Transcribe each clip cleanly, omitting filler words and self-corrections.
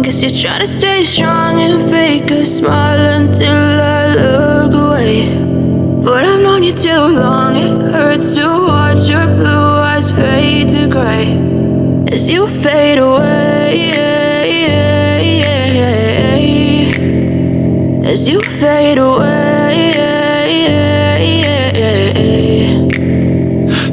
Guess you're trying to stay strong and fake a smile until I look away. But I've known you too long, it hurts to watch your blue eyes fade to gray as you fade away, as you fade away.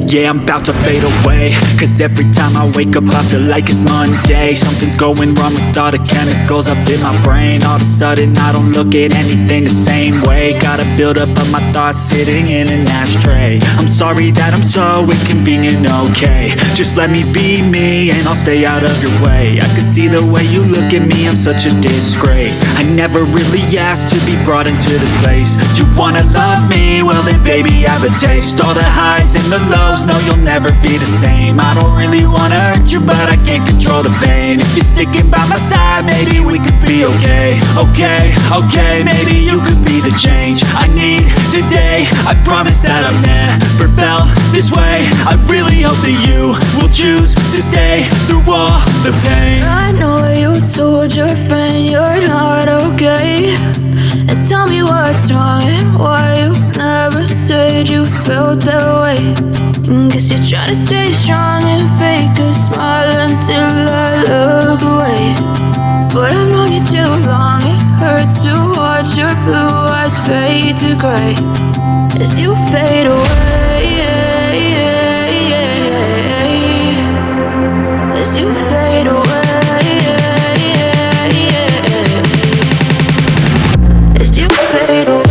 Yeah, I'm about to fade away, cause every time I wake up I feel like it's Monday. Something's going wrong with all the chemicals up in my brain. All of a sudden I don't look at anything the same way. Got a buildup of my thoughts sitting in an ashtray. I'm sorry that I'm so inconvenient, okay. Just let me be me and I'll stay out of your way. I can see the way you look at me, I'm such a disgrace. I never really asked to be brought into this place. You wanna love me? Well then baby have a taste. All the highs and the lows, no, you'll never be the same. I don't really wanna hurt you, but I can't control the pain. If you're sticking by my side, maybe we could be okay. Okay, maybe you could be the change I need today. I promise that I've never felt this way. I really hope that you will choose to stay through all the pain. I know you told your friend you're not okay, and tell me what's wrong and why you never said you felt that way. Guess you're trying to stay strong and fake a smile until I look away. But I've known you too long, it hurts to watch your blue eyes fade to gray as you fade away, as you fade away, as you fade away.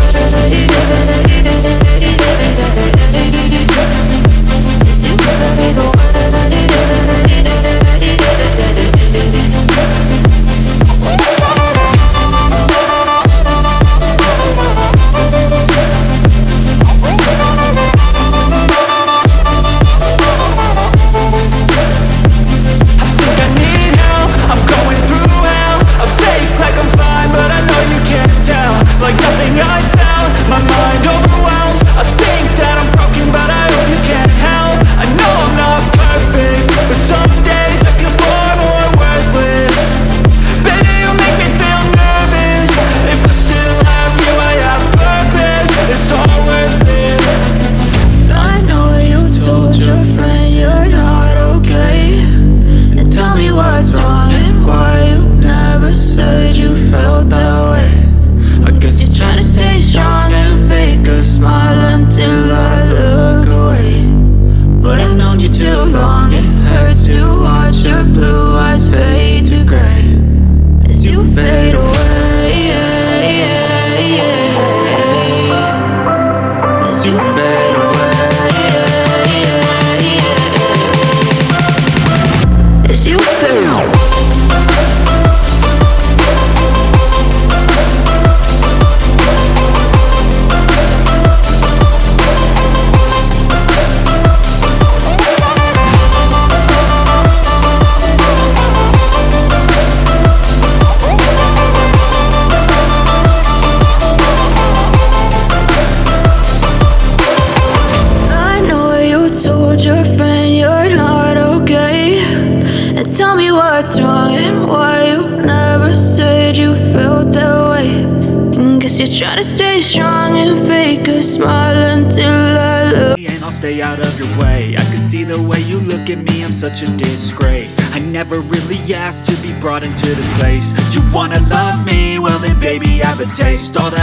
You're trying to stay strong and fake a smile until I look. And I'll stay out of your way. I can see the way you look at me, I'm such a disgrace. I never really asked to be brought into this place. You wanna love me? Well then baby have a taste. All the